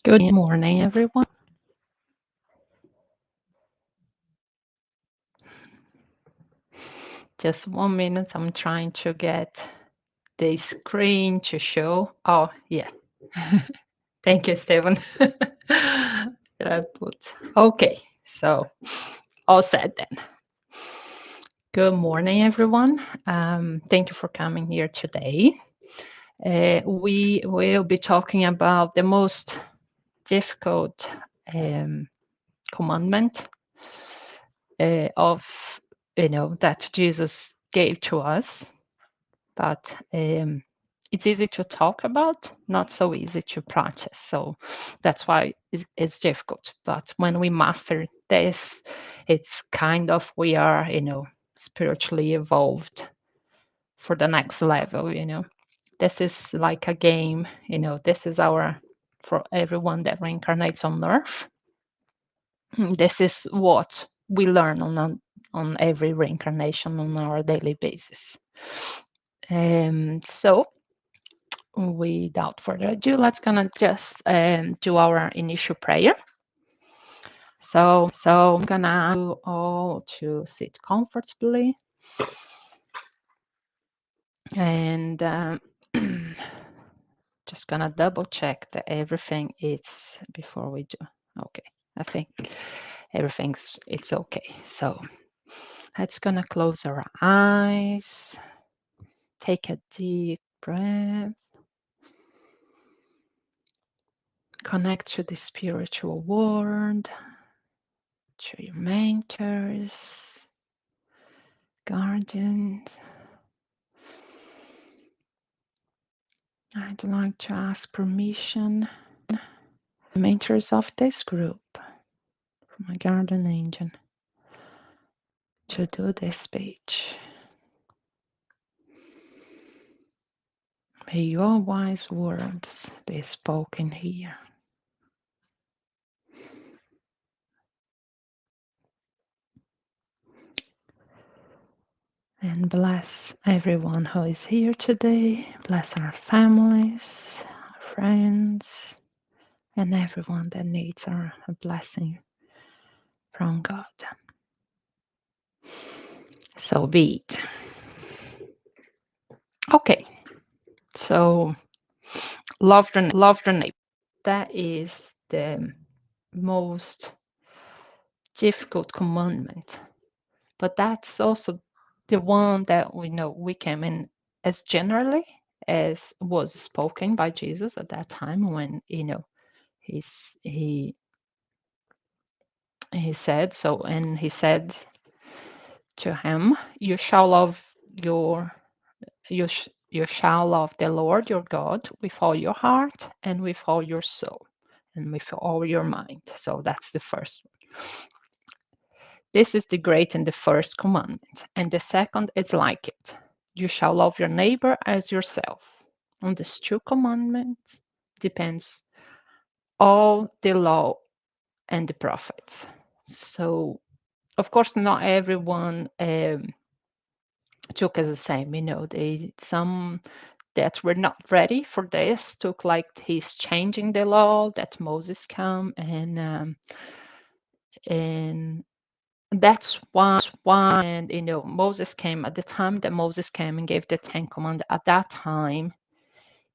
Good morning, everyone. Just 1 minute. I'm trying to get the screen to show. Oh, yeah. Thank you, Stephen. Okay, so all set then. Good morning, everyone. Thank you for coming here today. We will be talking about the most difficult commandment of that Jesus gave to us, but it's easy to talk about, not so easy to practice. So that's why it's difficult. But when we master this, it's kind of we are, spiritually evolved for the next level. This is like a game, this is our, for everyone that reincarnates on Earth, this is what we learn on every reincarnation on our daily basis. So without further ado, let's gonna just do our initial prayer. So I'm gonna ask you all to sit comfortably, and just gonna double check that everything is before we do. Okay, I think it's okay. So let's gonna close our eyes, take a deep breath, connect to the spiritual world, to your mentors, guardians. I'd like to ask permission, the mentors of this group, for my guardian angel, to do this speech. May your wise words be spoken here. And bless everyone who is here today. Bless our families, our friends, and everyone that needs a blessing from God. So be it. Okay, so love your neighbor. That is the most difficult commandment, but that's also the one that we know we came in as generally as was spoken by Jesus at that time when he's he said so, and he said to him, you shall love you shall love the Lord your God with all your heart and with all your soul and with all your mind. So that's the first one. This is the great and the first commandment. And the second is like it. You shall love your neighbor as yourself. On these two commandments depends all the law and the prophets. So, of course, not everyone took as the same. Some that were not ready for this took like he's changing the law that Moses come, and that's why. And Moses came at the time that Moses came and gave the 10 commandments. At that time,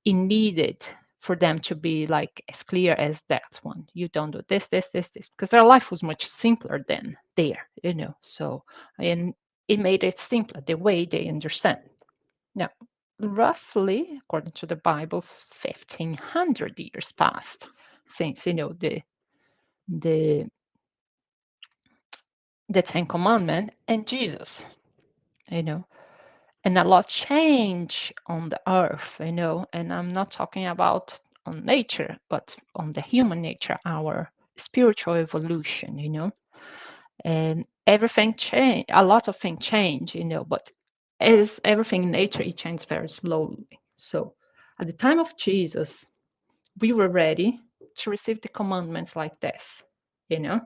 it needed for them to be like as clear as that one. You don't do this, because their life was much simpler than there. So, and it made it simpler the way they understand. Now, roughly, according to the Bible, 1500 years passed since the the Ten Commandments and Jesus, you know, and a lot change on the earth. And I'm not talking about on nature, but on the human nature, our spiritual evolution. And everything change, a lot of things change. But as everything in nature, it changes very slowly. So at the time of Jesus, we were ready to receive the commandments like this. you know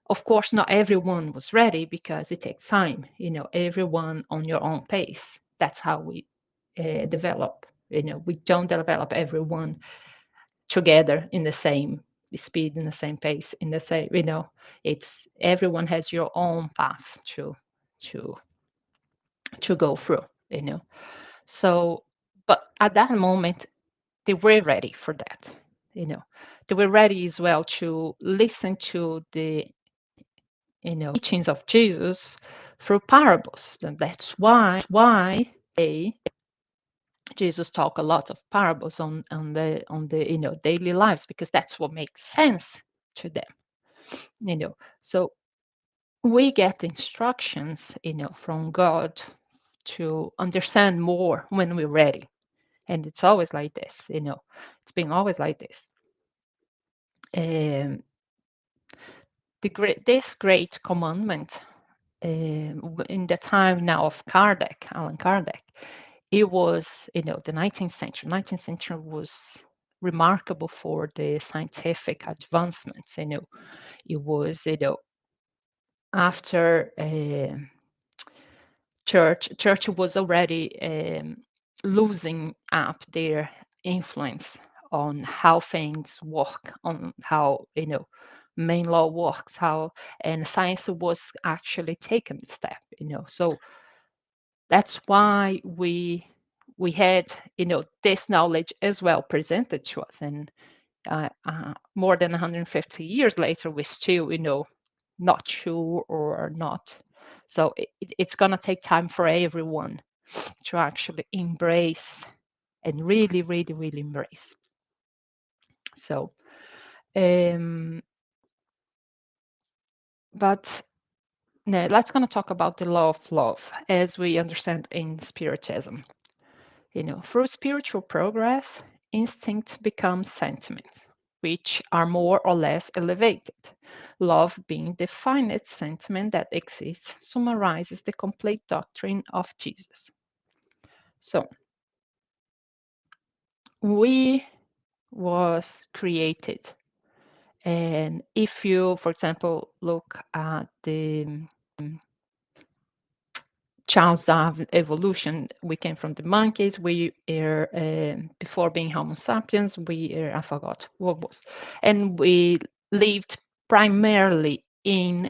of course, not everyone was ready because it takes time. Everyone on your own pace. That's how we develop. We don't develop everyone together in the same speed, in the same pace, in the same, it's everyone has your own path to to go through, you know. So, but at that moment, they were ready for that, you know. They were ready as well to listen to the, teachings of Jesus through parables. And that's why they Jesus talk a lot of parables on the daily lives, because that's what makes sense to them, you know. So we get instructions, from God to understand more when we're ready. And it's always like this, it's been always like this. Um, this great commandment, in the time now of Allan Kardec, it was, the 19th century. 19th century was remarkable for the scientific advancements. It was, after church was already losing up their influence on how things work, on how, main law works, and science was actually taking a step, so that's why we had, this knowledge as well presented to us. And more than 150 years later, we still, not sure or not. So it's going to take time for everyone to actually embrace, and really, really, really embrace. So, but now let's going to talk about the law of love as we understand in Spiritism. Through spiritual progress, instincts become sentiments, which are more or less elevated. Love, being the finite sentiment that exists, summarizes the complete doctrine of Jesus. So, we was created, and if you, for example, look at the Charles Darwin evolution, we came from the monkeys. We are, before being Homo sapiens, I forgot what was, and we lived primarily in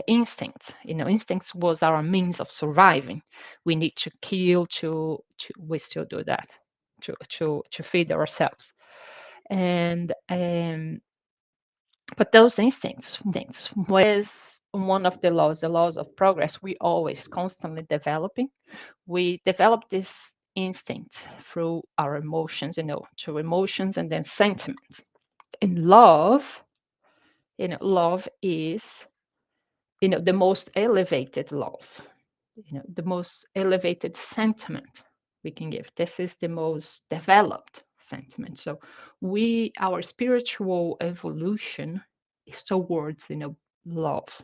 instincts. Instincts was our means of surviving. We need to kill we still do that to feed ourselves. And but those instincts was one of the laws of progress. We always constantly developing. We develop these instincts through our emotions, through emotions and then sentiments. And love is, the most elevated love, the most elevated sentiment we can give. This is the most developed sentiment. So our spiritual evolution is towards, love.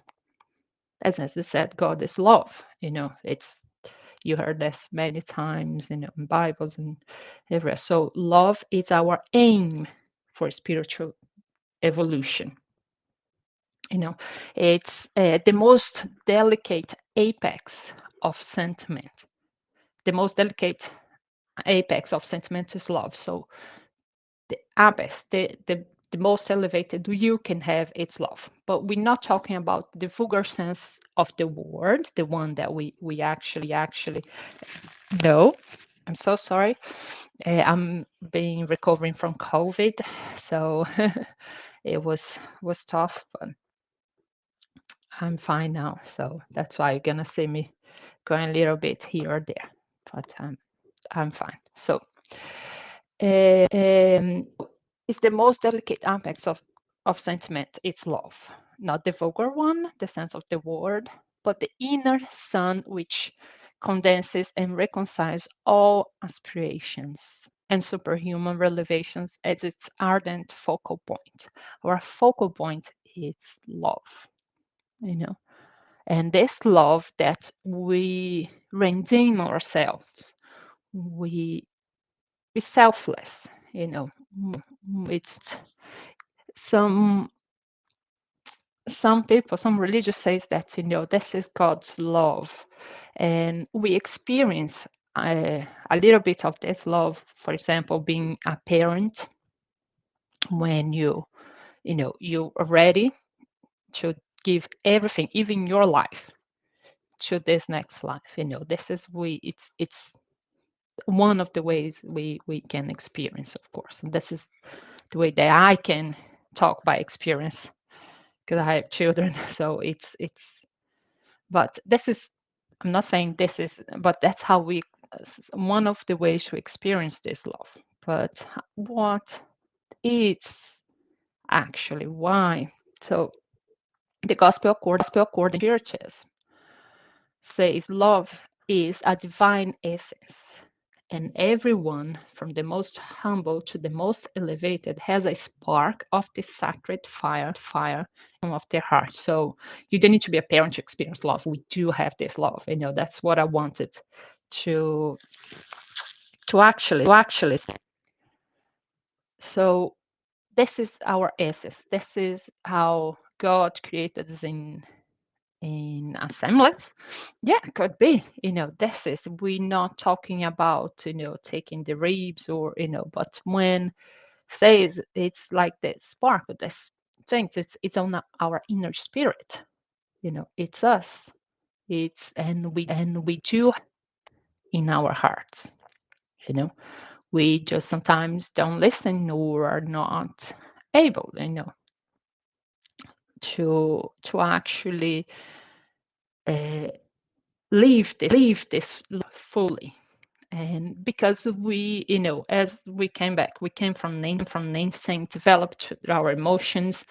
As I said, God is love. You heard this many times, in Bibles and everywhere. So love is our aim for spiritual evolution. It's the most delicate apex of sentiment. The most delicate apex of sentiment is love. So the abyss, the most elevated you can have, it's love. But we're not talking about the vulgar sense of the word, the one that we actually know. I'm so sorry. I'm been recovering from COVID, so it was tough, but I'm fine now. So that's why you're gonna see me going a little bit here or there, but I'm fine. So it's the most delicate aspects of sentiment. It's love, not the vulgar one, the sense of the word, but the inner sun which condenses and reconciles all aspirations and superhuman revelations as its ardent focal point. Our focal point is love, and this love that we redeem ourselves, we be selfless, it's some people, some religious says that, this is God's love, and we experience a little bit of this love, for example, being a parent. When you you are ready to give everything, even your life, to this next life. This is it's one of the ways we can experience, of course. And this is the way that I can talk by experience, because I have children. So it's but this is, I'm not saying this is, but that's how we, one of the ways to experience this love. But what is actually why? So the gospel according to churches says love is a divine essence, and everyone, from the most humble to the most elevated, has a spark of the sacred fire of their heart. So you don't need to be a parent to experience love. We do have this love. That's what I wanted to actually. So this is our essence. This is how God created us in assemblies. Yeah, could be. This is, we're not talking about taking the ribs, or but when says it's like the spark of this things, it's on our inner spirit. It's us. It's, and we do in our hearts. you know we just sometimes don't listen, or are not able to actually uh, live this fully. And because we, as we came back, we came from instinct, developed our emotions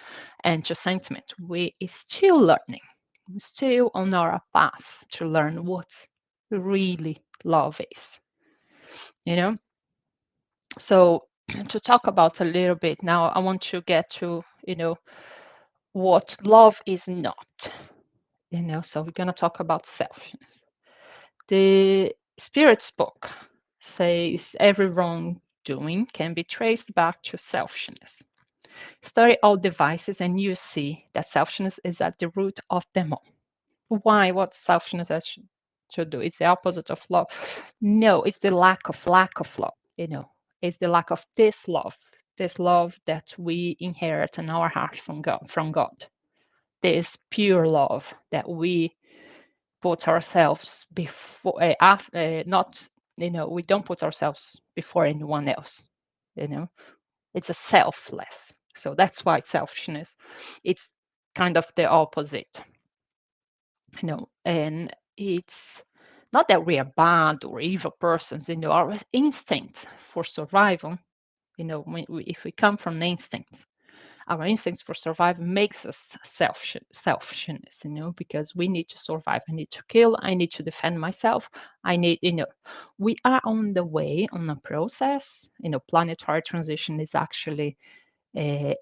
and to sentiment. We is still learning. We're still on our path to learn what really love is. You know. So to talk about a little bit now, I want to get to what love is not. So we're gonna talk about selfishness. The Spirit's book says every wrongdoing can be traced back to selfishness. Study all devices and you see that selfishness is at the root of them all. Why? What selfishness has to do? It's the opposite of love. No, it's the lack of love. It's the lack of this love that we inherit in our heart from God. This pure love that we put ourselves before, after, not, we don't put ourselves before anyone else. you know it's a selfless. So that's why selfishness, it's kind of the opposite. And it's not that we are bad or evil persons. Our instinct for survival, if we come from instincts, our instincts for survival makes us selfishness, because we need to survive. I need to kill. I need to defend myself. I need, we are on the way, on a process. Planetary transition is actually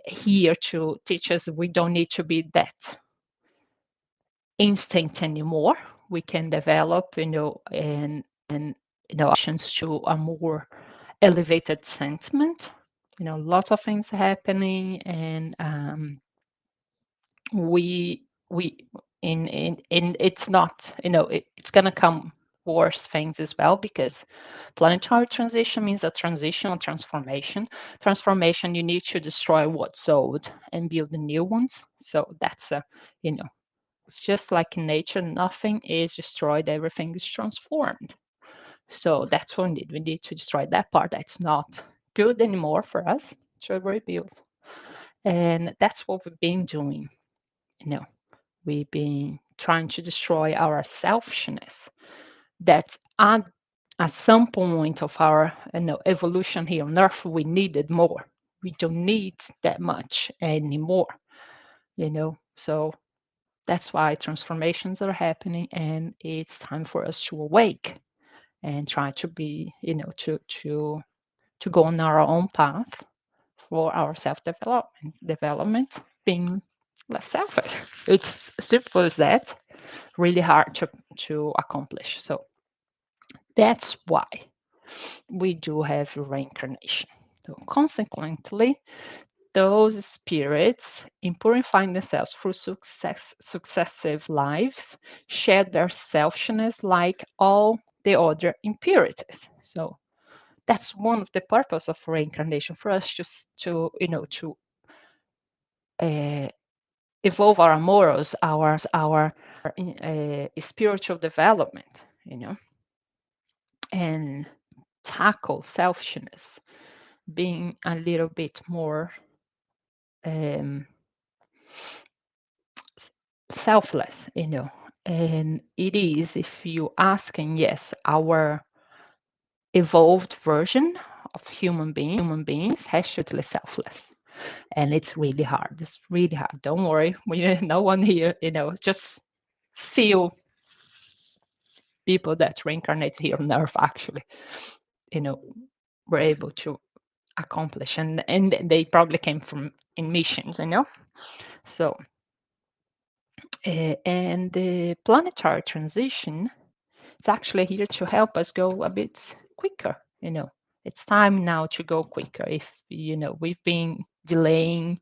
here to teach us we don't need to be that instinct anymore. We can develop, actions to a more elevated sentiment. Lots of things happening, and we in it's not, it's going to come worse things as well, because planetary transition means a transition or transformation. You need to destroy what's old and build the new ones. So that's a, it's just like in nature, nothing is destroyed, everything is transformed. So that's what we need to destroy that part that's not good anymore for us, to rebuild. And that's what we've been doing. you know we've been trying to destroy our selfishness, that at some point of our evolution here on earth, we needed more. We don't need that much anymore. So that's why transformations are happening, and it's time for us to awake and try to be, to go on our own path for our development, being less selfish. It's simple as that, really hard to accomplish. So that's why we do have reincarnation. So consequently, those spirits, in purifying themselves through successive lives, shed their selfishness like all the other impurities. So that's one of the purpose of reincarnation, for us to uh, evolve our morals, our spiritual development, and tackle selfishness, being a little bit more um, selfless, And it is, if you asking, yes, our evolved version of human beings has to be selfless. And it's really hard. It's really hard. Don't worry. No one here, just feel people that reincarnate here on Earth actually, you know, were able to accomplish. And they probably came from in missions, So, and the planetary transition is actually here to help us go a bit quicker, It's time now to go quicker. If, we've been delaying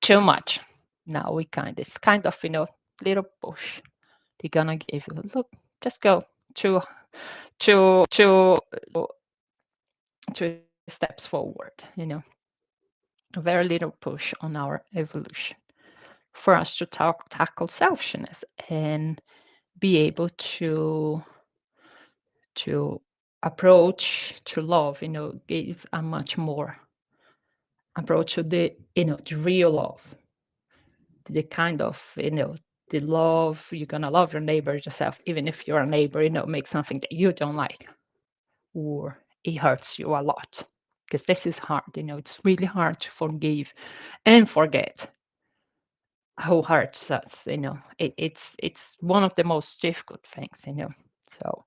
too much. Now it's kind of, little push. They're gonna give you, look, just go two, two steps forward, a very little push on our evolution for us to tackle selfishness and be able to approach to love, give a much more approach to the real love, the kind of, the love you're gonna love your neighbor yourself, even if your neighbor, makes something that you don't like or it hurts you a lot. Because this is hard, it's really hard to forgive and forget who hurts us, it's one of the most difficult things, So,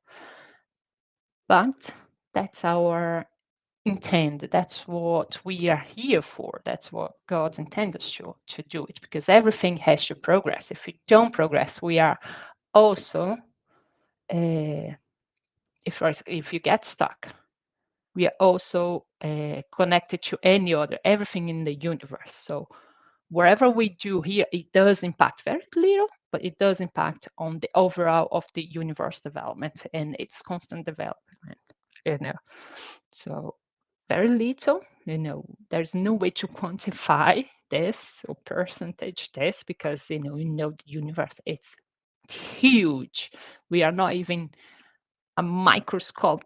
but that's our intent. That's what we are here for. That's what God intends us to do it, because everything has to progress. If we don't progress, we are also, if you get stuck, we are also connected to everything in the universe. So wherever we do here, it does impact very little, but it does impact on the overall of the universe development and its constant development. You know, so very little. There's no way to quantify this or percentage this because the universe it's huge. We are not even a microscope,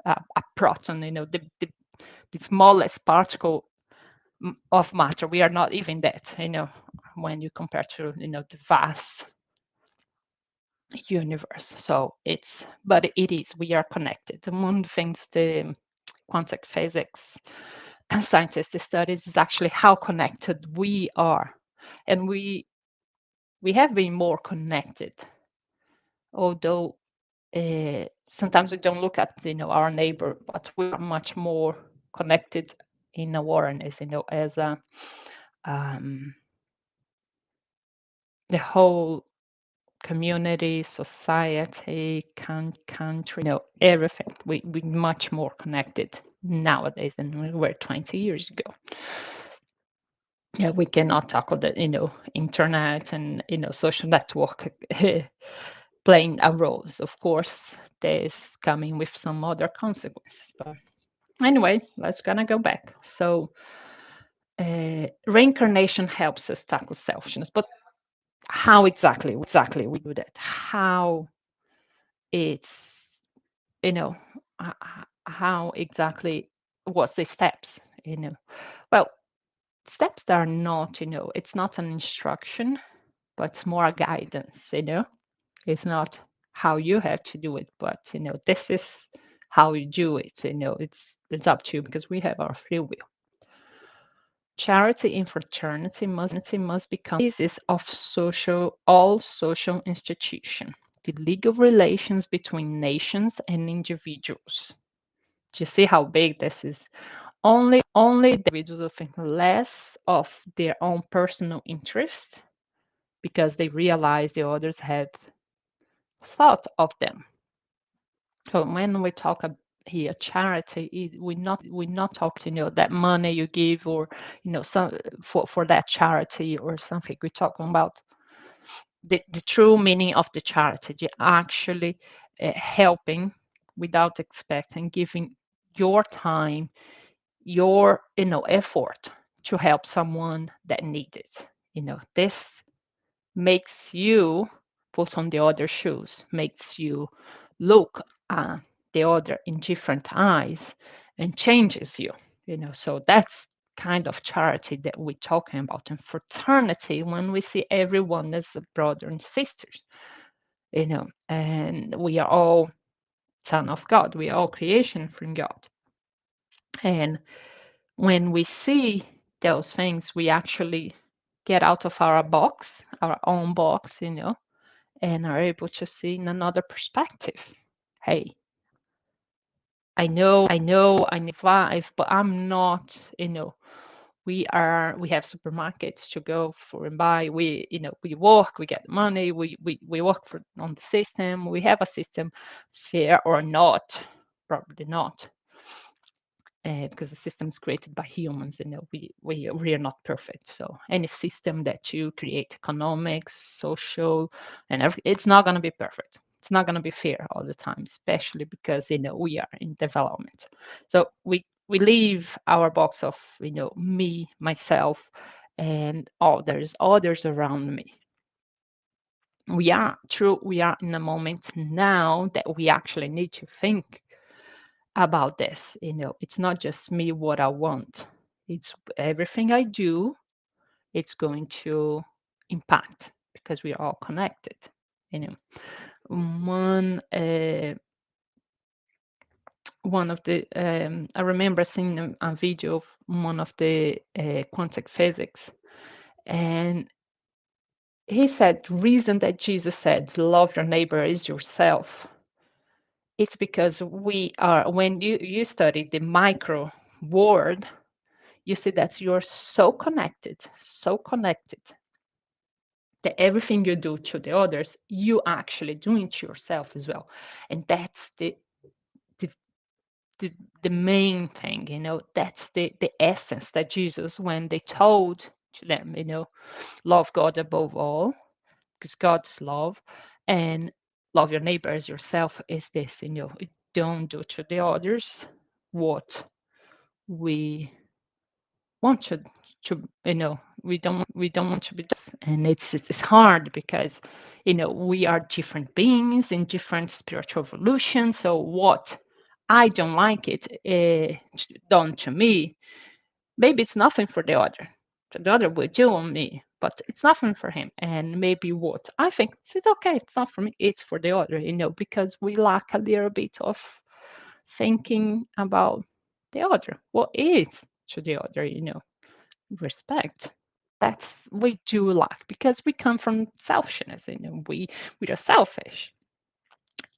a proton. The smallest particle of matter. We are not even that, when you compare to, the vast universe. So but it is, we are connected. One of the things the quantum physics scientists studies is actually how connected we are. And we have been more connected, although sometimes we don't look at, our neighbor, but we are much more connected in awareness, as a the whole community, society, country, everything. We much more connected nowadays than we were 20 years ago. Yeah, we cannot tackle the, internet and, social network playing a role. Of course, there's coming with some other consequences. But anyway, let's gonna go back. So reincarnation helps us tackle selfishness, but how exactly we do that? How it's, how exactly, what's the steps, well, steps that are not, it's not an instruction, but it's more a guidance, it's not how you have to do it, but this is how you do it, it's up to you because we have our free will. Charity and fraternity must become the basis of all social institutions, the legal relations between nations and individuals. Do you see how big this is? Only the individuals will think less of their own personal interest because they realize the others have thought of them. So when we talk here charity, we not talk, that money you give or some for that charity or something. We're talking about the true meaning of the charity. You're actually helping without expecting, giving your time, your effort to help someone that needs it. This makes you put on the other shoes, makes you look at the other in different eyes and changes you. So that's kind of charity that we're talking about, and fraternity when we see everyone as a brother and sisters, and we are all son of God, we are all creation from God. And when we see those things, we actually get out of our own box, and are able to see in another perspective. Hey, I need 5, but I'm not, we have supermarkets to go for and buy. We work, we get money, we work on the system. We have a system, fair or not, probably not, because the system is created by humans. We are not perfect. So any system that you create, economics, social, and it's not going to be perfect. It's not going to be fair all the time, especially because we are in development. So we leave our box of me, myself, and others around me. We are in a moment now that we actually need to think about this. It's not just me, what I want. It's everything I do, it's going to impact, because we are all connected. You know, one one of the I remember seeing a video of one of the quantum physics, and he said the reason that Jesus said love your neighbor as yourself, it's because we are, when you study the micro world, you see that you're so connected that everything you do to the others, you actually doing to yourself as well. And that's the the, the main thing, that's the essence that Jesus, when they told to them, love God above all, because God's love, and love your neighbor as yourself, is this, don't do to the others what we want to we don't want to be just. And it's hard because we are different beings in different spiritual evolutions. So what I don't like it done to me, maybe it's nothing for the other will do on me, but it's nothing for him. And maybe what I think, it's okay, it's not for me, it's for the other, because we lack a little bit of thinking about the other, what is to the other, respect. That's we do lack, because we come from selfishness. We are selfish.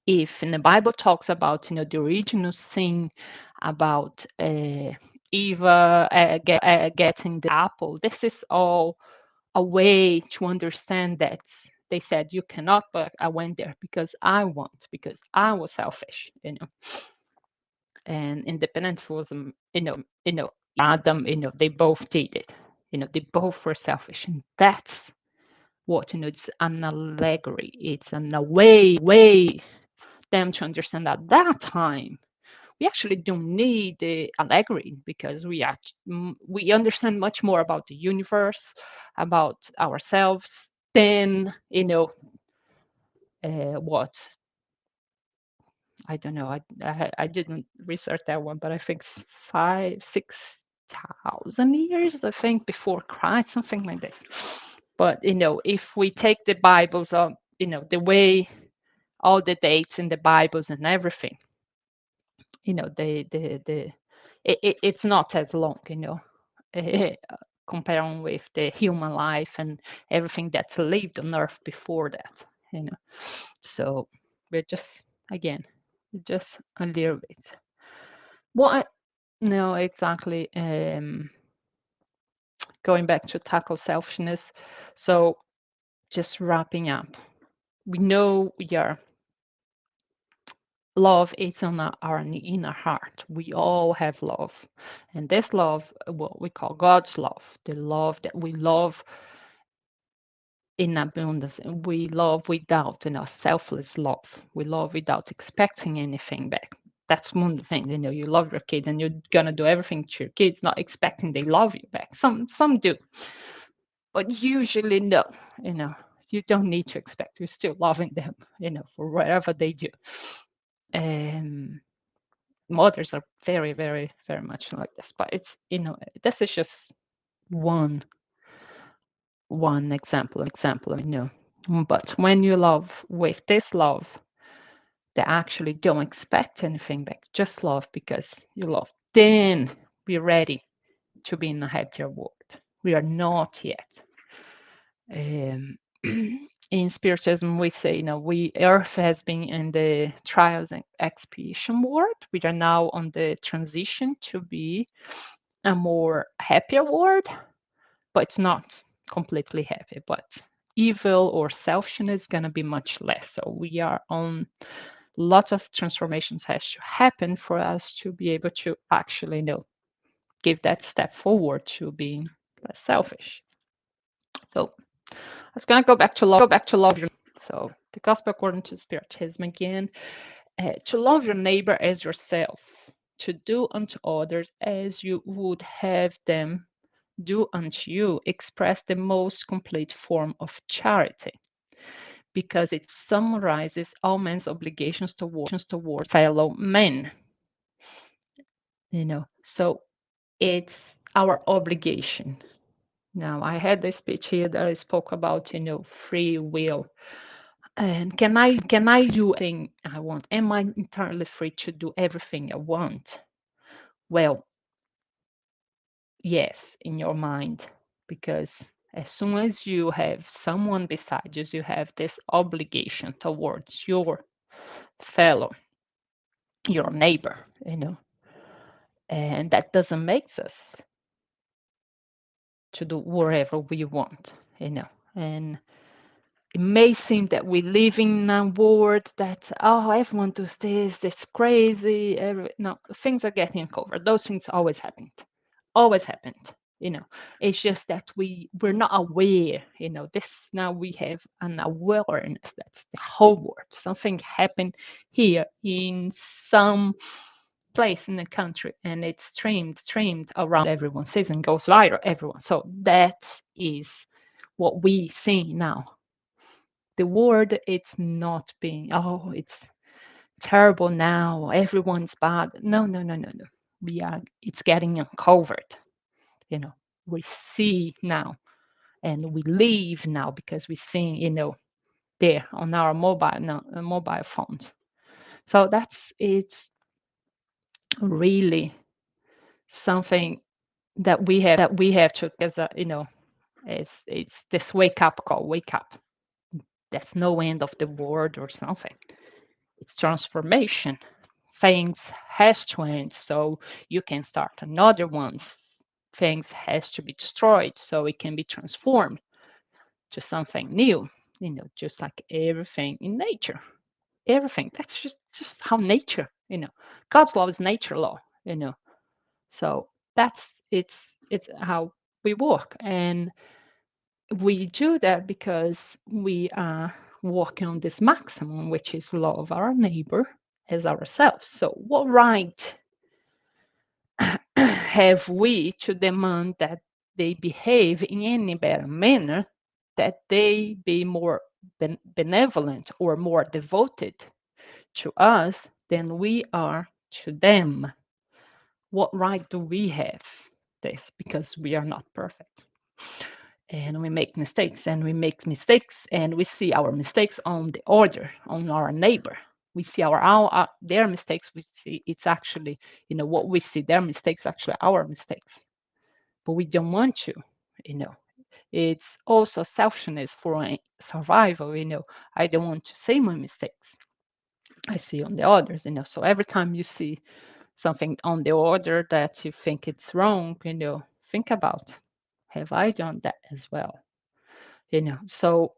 If in the Bible talks about the original sin, about Eve getting the apple, this is all a way to understand that they said you cannot, but I went there because I want, because I was selfish. And independentalism, Adam, they both did it. They both were selfish, and that's what it's an allegory. It's an a way them to understand at that time. We actually don't need the allegory, because we understand much more about the universe, about ourselves, than what I don't know. I didn't research that one, but I think 5,000-6,000 years, I think, before Christ, something like this. But if we take the Bibles on, the way all the dates in the Bibles and everything, it's not as long, comparing with the human life and everything that's lived on Earth before that. So we're just, again, just a little bit. What? No, exactly. Going back to tackle selfishness. So just wrapping up, we know we are love is on our inner heart. We all have love, and this love, what we call God's love, the love that we love in abundance, and we love without selfless love. We love without expecting anything back. That's one of the things, you love your kids and you're gonna do everything to your kids, not expecting they love you back. Some do, but usually no, you know, you don't need to expect. You're still loving them, for whatever they do. And mothers are very, very, very much like this. But it's, this is just one example, But when you love with this love, they actually don't expect anything back, just love because you love. Then we're ready to be in a happier world. We are not yet. In spiritism, we say, Earth has been in the trials and expiation world. We are now on the transition to be a more happier world, but it's not completely happy. But evil or selfishness is going to be much less. So we are on lots of transformations has to happen for us to be able to actually give that step forward to being less selfish. So I was going to go back to love your. So the gospel according to Spiritism again, to love your neighbor as yourself, to do unto others as you would have them do unto you, express the most complete form of charity, because it summarizes all men's obligations towards fellow men. So it's our obligation. Now, I had a speech here that I spoke about, free will. And can I do anything I want? Am I entirely free to do everything I want? Well, yes, in your mind, because as soon as you have someone beside you, you have this obligation towards your fellow, your neighbor, and that doesn't make us to do whatever we want, and it may seem that we live in a world that, everyone does this, that's crazy. No, things are getting covered. Those things always happened. It's just that we're not aware. This now we have an awareness that's the whole world. Something happened here in some place in the country, and it's streamed around. Everyone says and goes viral. Everyone. So that is what we see now. The world, it's not being, it's terrible now, everyone's bad. No. It's getting uncovered. We see now, and we live now because we see, there on our mobile phones. So it's really something that we have to, as a, it's this wake up call. Wake up. That's no end of the world or something. It's transformation. Things has to end so you can start another ones. Things has to be destroyed so it can be transformed to something new. Just like everything in nature. Everything. That's just how nature. God's law is nature law. So it's how we work, and we do that because we are working on this maximum, which is love our neighbor as ourselves. So what right have we to demand that they behave in any better manner, that they be more benevolent or more devoted to us than we are to them? What right do we have this? Because we are not perfect. And we make mistakes, and we see our mistakes on the order, on our neighbor. We see their mistakes. We see it's actually, what we see their mistakes, actually our mistakes. But we don't want to, It's also selfishness for survival, I don't want to say my mistakes. I see on the others, So every time you see something on the order that you think it's wrong, think about, have I done that as well? So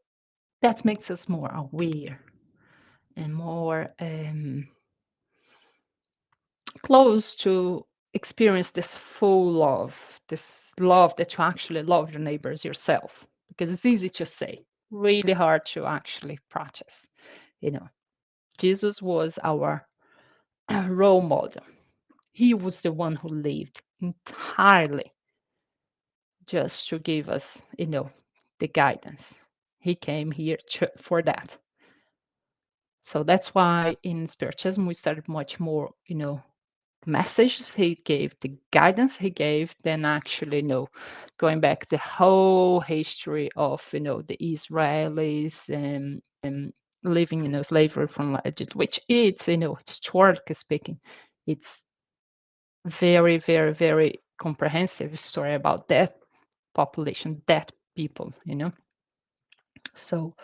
that makes us more aware and more close to experience this love that you actually love your neighbors yourself, because it's easy to say, really hard to actually practice. Jesus was our role model. He was the one who lived entirely just to give us, the guidance. He came here for that. So that's why in Spiritism we started much more, the messages he gave, the guidance he gave, than actually, going back the whole history of, the Israelis and living, slavery from Egypt, which it's, historically speaking, it's very, very, very comprehensive story about that population, that people, So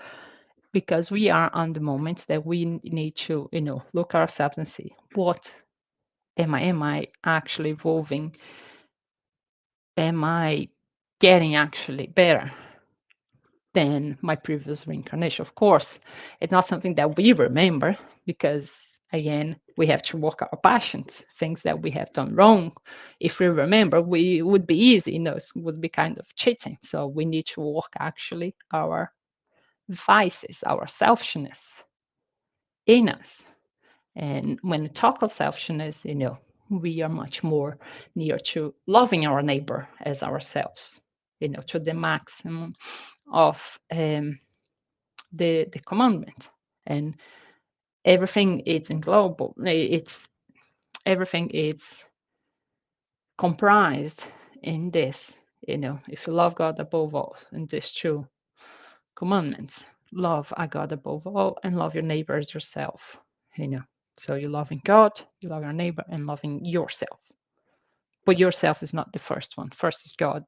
because we are on the moments that we need to, look ourselves and see what am I actually evolving? Am I getting actually better than my previous reincarnation? Of course, it's not something that we remember because, again, we have to work our passions, things that we have done wrong. If we remember, we would be easy, it would be kind of cheating. So we need to work actually our vices, our selfishness in us. And when we talk of selfishness, we are much more near to loving our neighbor as ourselves, to the maximum of the commandment. And everything is in global, it's everything is comprised in this, if you love God above all, in these two commandments, love a God above all and love your neighbor as yourself, So you're loving God, you love your neighbor, and loving yourself. But yourself is not the first one. First is God,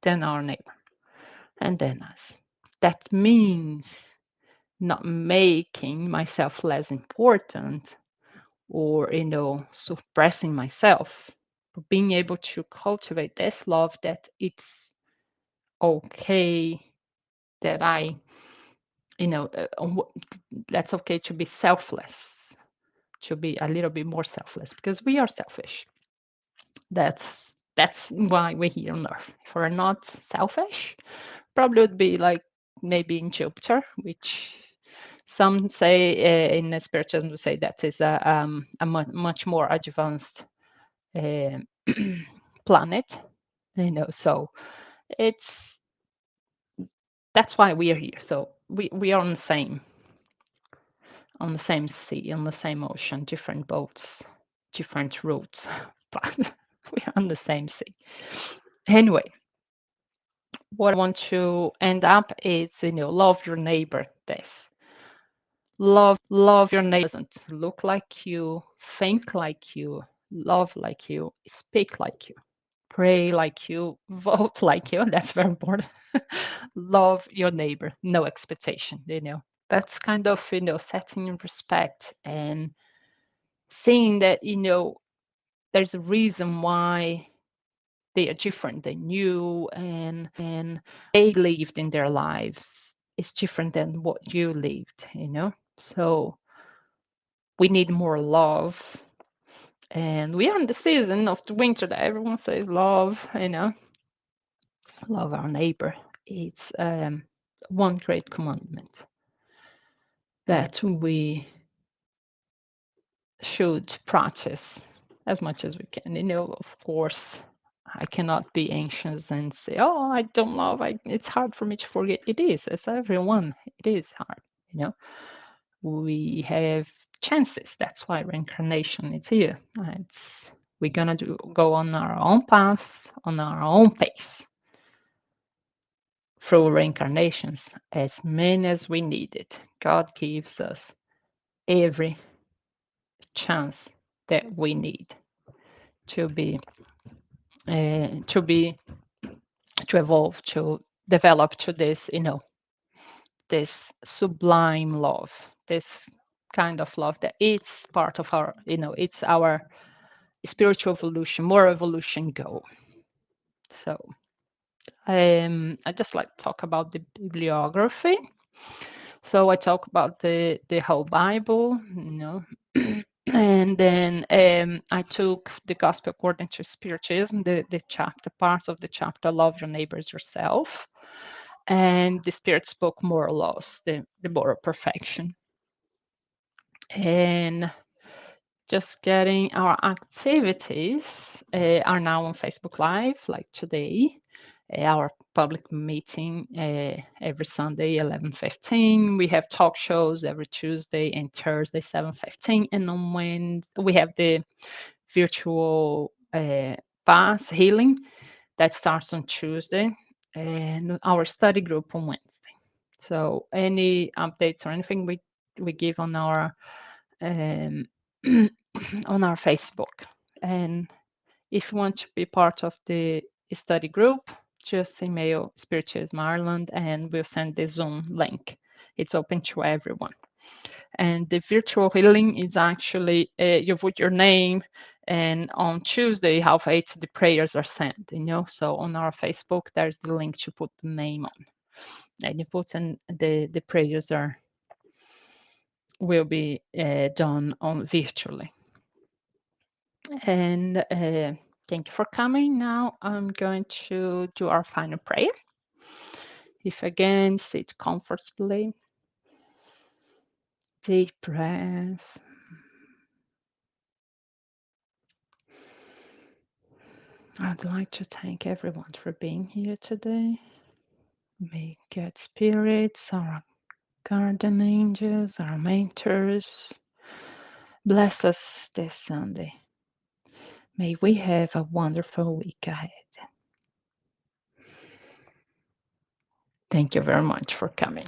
then our neighbor, and then us. That means not making myself less important or, suppressing myself, but being able to cultivate this love that it's okay that I, that's okay to be selfless, to be a little bit more selfless because we are selfish. That's why we're here on Earth. If we're not selfish, probably would be like maybe in Jupiter, which some say in the spiritualism say that is a much more advanced uh, planet. So it's that's why we are here. So we are on the same sea, on the same ocean, different boats, different routes, but we are on the same sea. Anyway, what I want to end up is, love your neighbor. This love your neighbor doesn't look like you, think like you, love like you, speak like you, pray like you, vote like you. That's very important. Love your neighbor, no expectation. That's kind of setting in respect and seeing that there's a reason why they are different than you, and they lived in their lives is different than what you lived. So we need more love, and we are in the season of the winter that everyone says love. Love our neighbor. It's one great commandment that we should practice as much as we can. Of course, I cannot be anxious and say, "Oh, I don't love. It's hard for me to forget." It is. It's everyone. It is hard. We have chances. That's why reincarnation is here. It's we're gonna go on our own path, on our own pace, through reincarnations, as many as we need it. God gives us every chance that we need to be to be to evolve, to develop to this, this sublime love, this kind of love that it's part of our, it's our spiritual evolution, more evolution goal. So I just like to talk about the bibliography. So I talk about the whole Bible, and then I took the Gospel according to Spiritism, the chapter parts of the chapter, love your neighbors yourself, and the Spirit spoke moral laws, the moral perfection. And just getting our activities are now on Facebook Live, like today. Our public meeting every Sunday, 11:15. We have talk shows every Tuesday and Thursday, 7:15. And on when we have the virtual pass healing that starts on Tuesday, and our study group on Wednesday. So any updates or anything we give on our um, on our Facebook. And if you want to be part of the study group, just email Spiritism Ireland and we'll send the Zoom link. It's open to everyone. And the virtual healing is actually you put your name, and on Tuesday, 8:30, the prayers are sent. So on our Facebook, there's the link to put the name on, and you put in the prayers will be done on virtually. And thank you for coming. Now I'm going to do our final prayer. If again, sit comfortably. Deep breath. I'd like to thank everyone for being here today. May God spirits, our guardian angels, our mentors, bless us this Sunday. May we have a wonderful week ahead. Thank you very much for coming.